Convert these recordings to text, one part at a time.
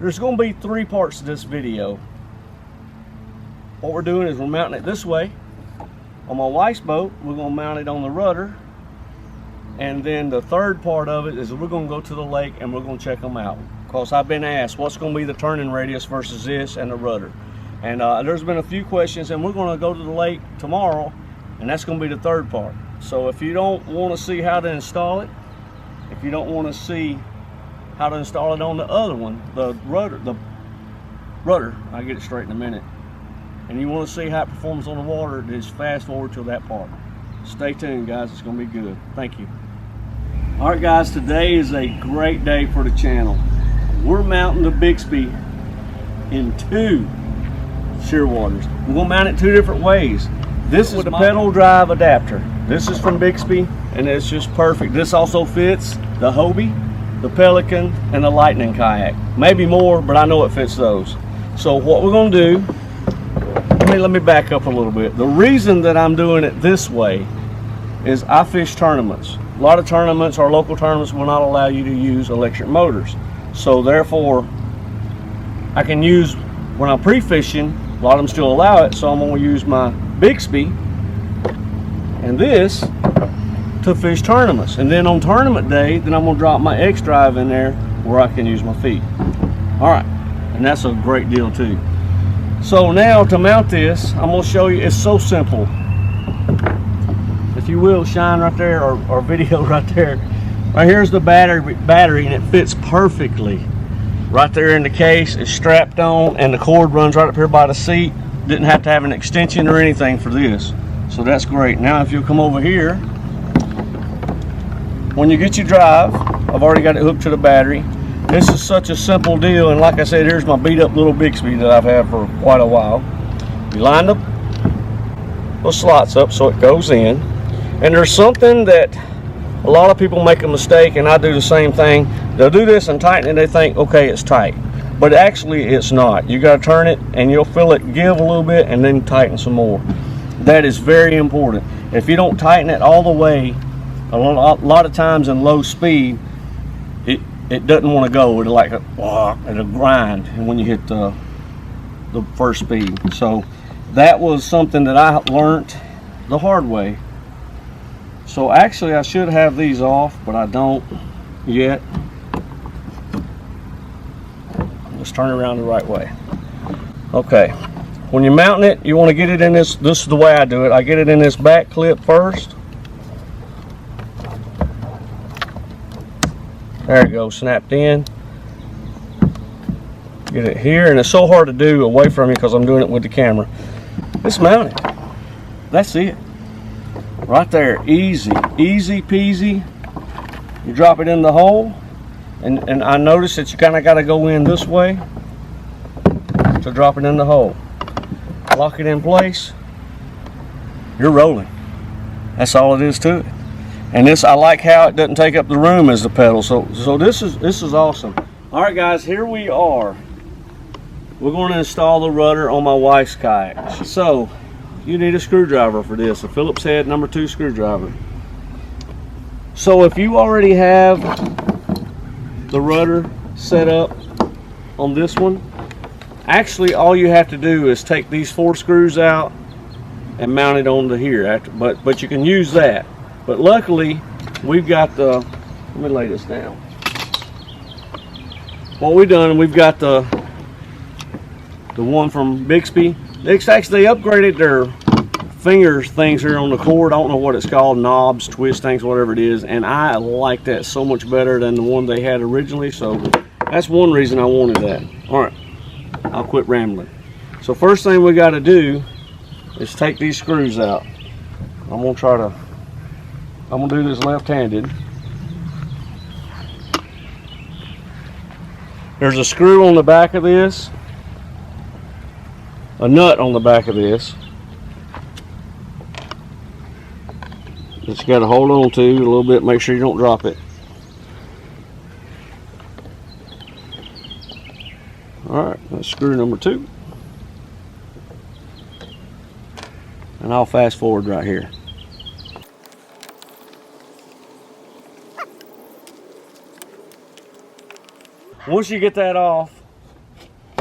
there's going to be 3 parts to this video. What we're doing is we're mounting it this way. On my wife's boat, we're going to mount it on the rudder. And then the third part of it is we're going to go to the lake and we're going to check them out. Because I've been asked what's going to be the turning radius versus this and the rudder. And there's been a few questions, and we're going to go to the lake tomorrow, and that's going to be the third part. So if you don't want to see how to install it, if you don't want to see how to install it on the other one, the rudder, I'll get it straight in a minute, and you want to see how it performs on the water, just fast forward to that part. Stay tuned, guys. It's going to be good. Thank you. All right, guys, today is a great day for the channel. We're mounting the Bixpy in 2 Shearwaters. We're going to mount it 2 different ways. This is with the pedal drive adapter. This is from Bixpy, and it's just perfect. This also fits the Hobie, the Pelican, and the Lightning kayak. Maybe more, but I know it fits those. So what we're going to do, let me back up a little bit. The reason that I'm doing it this way is I fish tournaments. A lot of tournaments, or local tournaments, will not allow you to use electric motors. So therefore, I can use, when I'm pre-fishing, a lot of them still allow it, so I'm going to use my Bixpy and this to fish tournaments. And then on tournament day, then I'm going to drop my X drive in there where I can use my feet. Alright, and that's a great deal too. So now to mount this, I'm going to show you, it's so simple. If you will, shine right there, or video right there. Right here's the battery, and it fits perfectly. Right there in the case, it's strapped on, and the cord runs right up here by the seat. Didn't have to have an extension or anything for this. So that's great. Now if you'll come over here, when you get your drive, I've already got it hooked to the battery. This is such a simple deal, and like I said, here's my beat up little Bixpy that I've had for quite a while. You line the slots up so it goes in. And there's something that a lot of people make a mistake, and I do the same thing. They'll do this and tighten it, they think, okay, it's tight. But actually, it's not. You got to turn it, and you'll feel it give a little bit, and then tighten some more. That is very important. If you don't tighten it all the way, a lot of times in low speed, it doesn't want to go. It'll it'll grind, and when you hit the first speed. So that was something that I learned the hard way. So actually, I should have these off, but I don't yet. Let's turn it around the right way. Okay, when you're mounting it, you want to get it in this is the way I do it. I get it in this back clip first. There you go, snapped in. Get it here, and it's so hard to do away from you because I'm doing it with the camera. It's mounted. That's it. Right there, easy peasy. You drop it in the hole, and I noticed that you kind of got to go in this way to drop it in the hole. Lock it in place. You're rolling. That's all it is to it. And this, I like how it doesn't take up the room as the pedal. So this is awesome. All right, guys, here we are. We're going to install the rudder on my wife's kayak. So you need a screwdriver for this, a Phillips head number 2 screwdriver. So if you already have the rudder set up on this one, actually all you have to do is take these 4 screws out and mount it onto here. But you can use that. But luckily we've got the, let me lay this down. What we've done, we've got the one from Bixpy. They upgraded their fingers things here on the cord. I don't know what it's called, knobs, twist things, whatever it is, and I like that so much better than the one they had originally. So that's one reason I wanted that. All right, I'll quit rambling. So first thing we got to do is take these screws out. I'm gonna do this left-handed. There's a screw on the back of this, a nut on the back of this that you got to hold on to a little bit, make sure you don't drop it. Alright, that's screw number 2. And I'll fast forward right here. Once you get that off,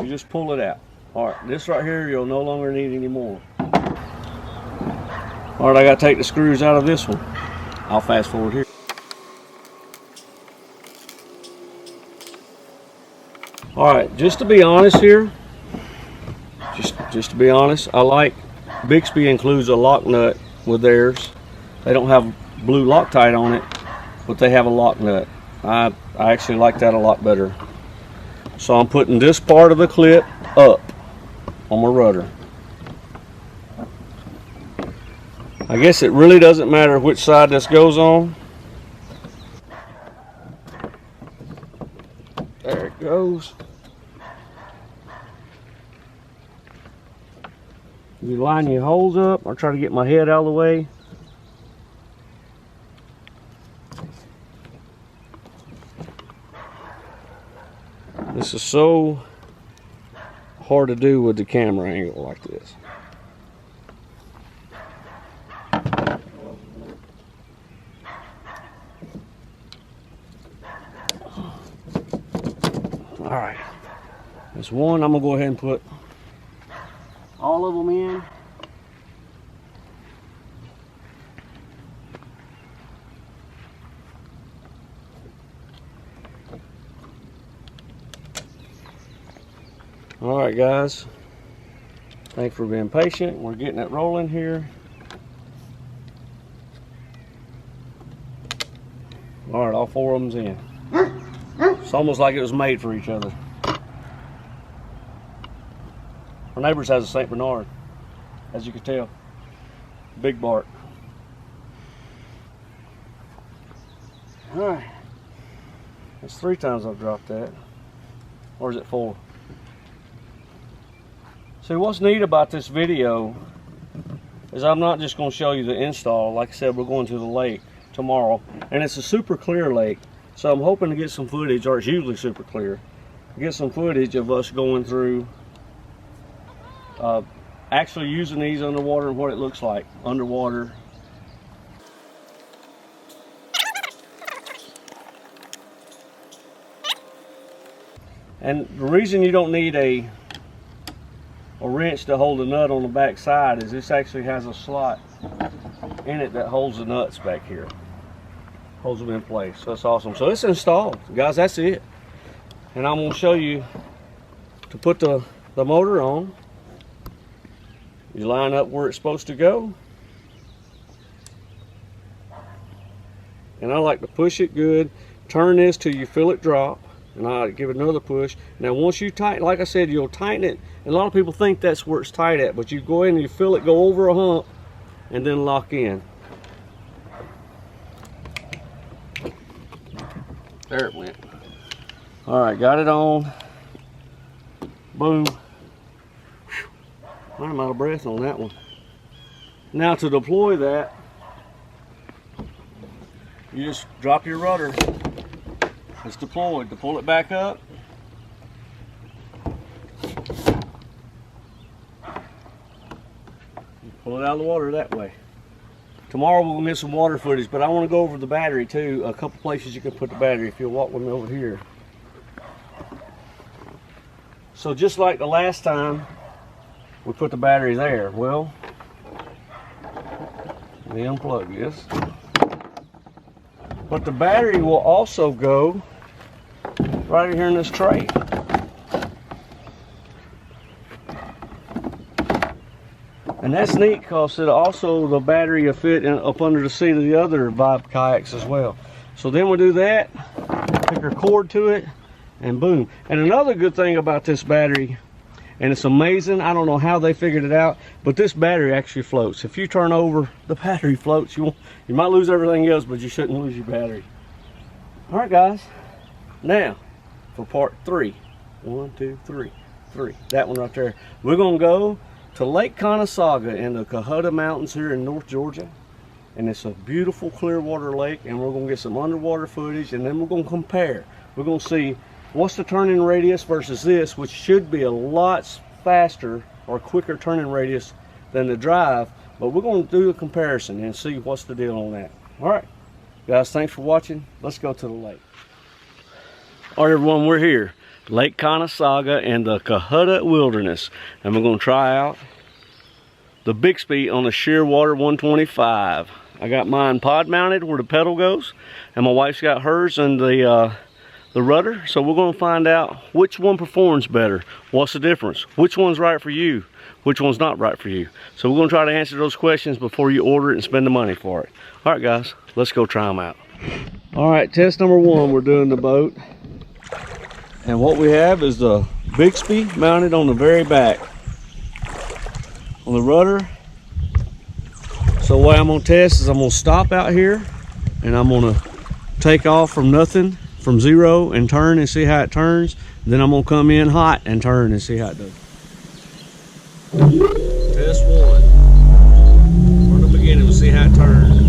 You just pull it out. All right, this right here you'll no longer need anymore. All right, I gotta take the screws out of this one. I'll fast forward here. All right, just to be honest here, just to be honest, I like Bixpy includes a lock nut with theirs. They don't have blue Loctite on it, but they have a lock nut. I actually like that a lot better. So I'm putting this part of the clip up on my rudder. I guess it really doesn't matter which side this goes on. There it goes. You line your holes up. I'll try to get my head out of the way. This is so hard to do with the camera angle like this. All right, that's one. I'm gonna go ahead and put all of them in. All right, guys. Thanks for being patient. We're getting it rolling here. All right, all four of them's in. It's almost like it was made for each other. Our neighbors has a St. Bernard, as you can tell. Big bark. All right. That's 3 times I've dropped that. Or is it 4? See, what's neat about this video is I'm not just going to show you the install. Like I said, we're going to the lake tomorrow, and it's a super clear lake, so I'm hoping to get some footage, or it's usually super clear, get some footage of us going through actually using these underwater and what it looks like underwater. And the reason you don't need a wrench to hold the nut on the back side is this actually has a slot in it that holds the nuts back here, holds them in place. So that's awesome. So it's installed, guys. That's it. And I'm going to show you to put the motor on. You line up where it's supposed to go, and I like to push it good. Turn this till you feel it drop, and I give it another push. Now once you tighten, like I said, you'll tighten it, and a lot of people think that's where it's tight at, but you go in and you feel it go over a hump and then lock in. There it went. All right, got it on. Boom. I'm out of breath on that one. Now to deploy that, you just drop your rudder. It's deployed. To pull it back up, you pull it out of the water that way. Tomorrow we'll get some water footage, but I want to go over the battery too. A couple places you can put the battery if you'll walk with me over here. So just like the last time we put the battery there, well, let me unplug this. But the battery will also go right here in this tray. And that's neat because it also, the battery will fit up under the seat of the other Vibe kayaks as well. So then we'll do that, pick our cord to it, and boom. And another good thing about this battery, and it's amazing, I don't know how they figured it out, but this battery actually floats. If you turn over, the battery floats. You might lose everything else, but you shouldn't lose your battery. All right, guys. Now, for part 3. 1, 2, 3. 3. That one right there. We're going to go to Lake Conasauga in the Cohutta Mountains here in North Georgia. And it's a beautiful clear water lake, and we're going to get some underwater footage, and then we're going to compare. We're going to see what's the turning radius versus this, which should be a lot faster or quicker turning radius than the drive, but we're going to do a comparison and see what's the deal on that. All right, guys, thanks for watching. Let's go to the lake. All right, everyone, we're here. Lake Conasauga and the Cohutta Wilderness. And we're going to try out the Bixpy on the Shearwater 125. I got mine pod mounted where the pedal goes, and my wife's got hers and the rudder. So we're going to find out which one performs better. What's the difference? Which one's right for you? Which one's not right for you? So we're going to try to answer those questions before you order it and spend the money for it. All right, guys, let's go try them out. All right, test number one, we're doing the boat. And what we have is the Bixpy mounted on the very back on the rudder. So what I'm gonna test is I'm gonna stop out here and I'm gonna take off from nothing, from zero, and turn and see how it turns. Then I'm gonna come in hot and turn and see how it does. Test one. From the beginning, we'll see how it turns.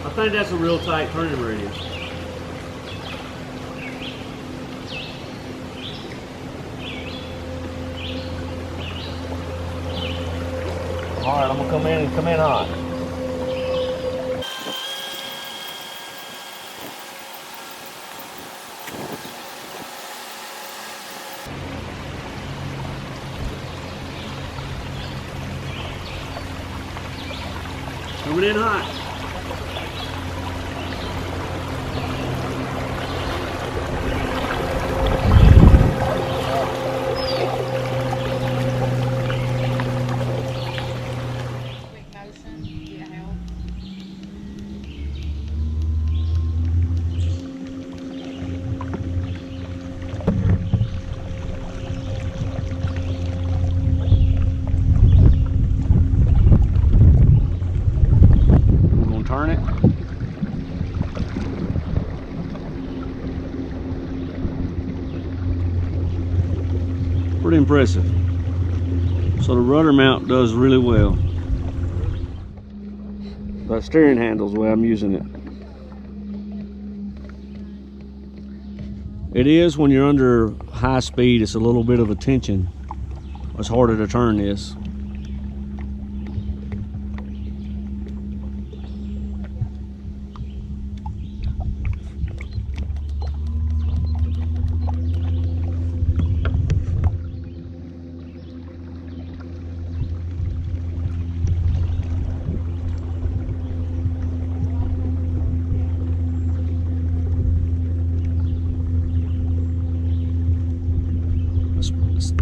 I think that's a real tight turning radius. All right, I'm gonna come in hot. Coming in hot. Turn it. Pretty impressive. So the rudder mount does really well. The steering handle's the way I'm using it. It is when you're under high speed, it's a little bit of a tension. It's harder to turn this.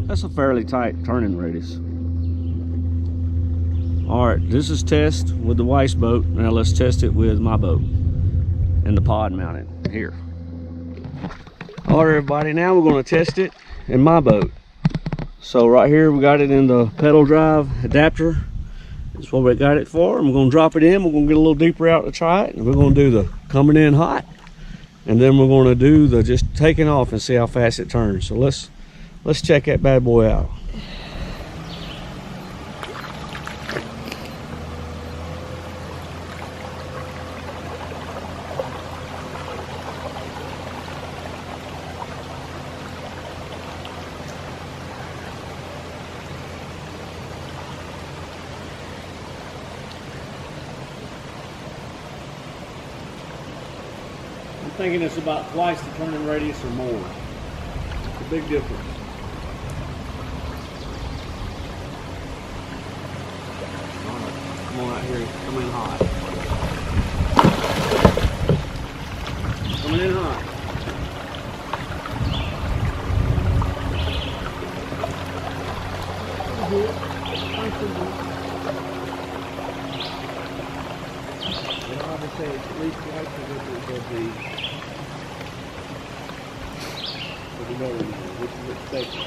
That's a fairly tight turning radius. All right, this is test with the wife's boat. Now let's test it with my boat and the pod mounted here. All right, everybody, now we're going to test it in my boat. So right here we got it in the pedal drive adapter. That's what we got it for. I'm going to drop it in. We're going to get a little deeper out to try it, and we're going to do the coming in hot, and then we're going to do the just taking off and see how fast it turns. So let's check that bad boy out. I'm thinking it's about twice the turning radius or more. It's a big difference. Come on out here, come in hot. Coming in hot. And I would say it's at least twice the difference of the motor, which is expected.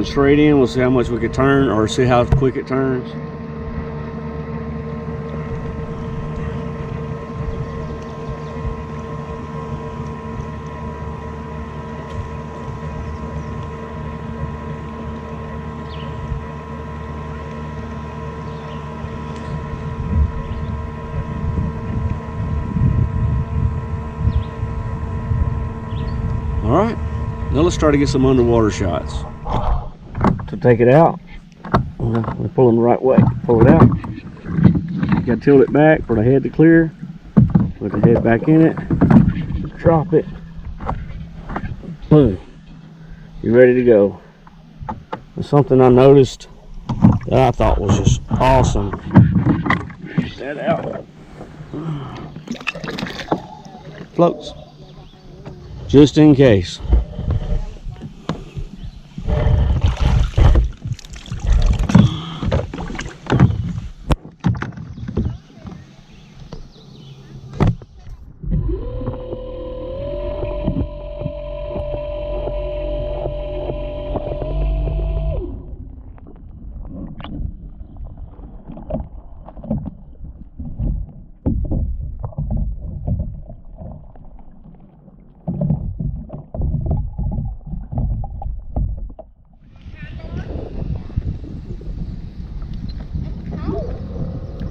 jumping straight in. We'll see how much we can turn, or see how quick it turns. All right, now let's try to get some underwater shots. To take it out, we're pulling the right way. Pull it out. You gotta tilt it back for the head to clear. Put the head back in it. Drop it. Boom. You're ready to go. There's something I noticed that I thought was just awesome. Get that out. Floats. Just in case.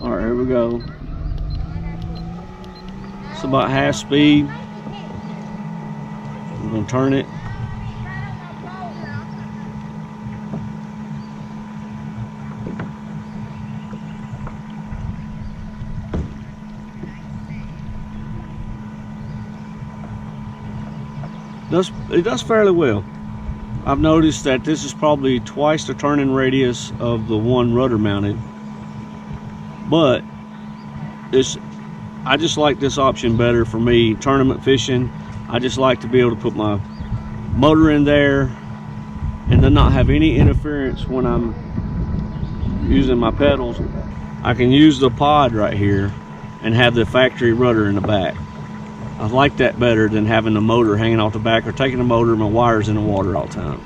Alright, here we go. It's about half speed. I'm going to turn it. It does fairly well. I've noticed that this is probably twice the turning radius of the one rudder mounted. But I just like this option better for me. Tournament fishing, I just like to be able to put my motor in there and then not have any interference when I'm using my pedals. I can use the pod right here and have the factory rudder in the back. I like that better than having the motor hanging off the back or taking the motor and my wires in the water all the time.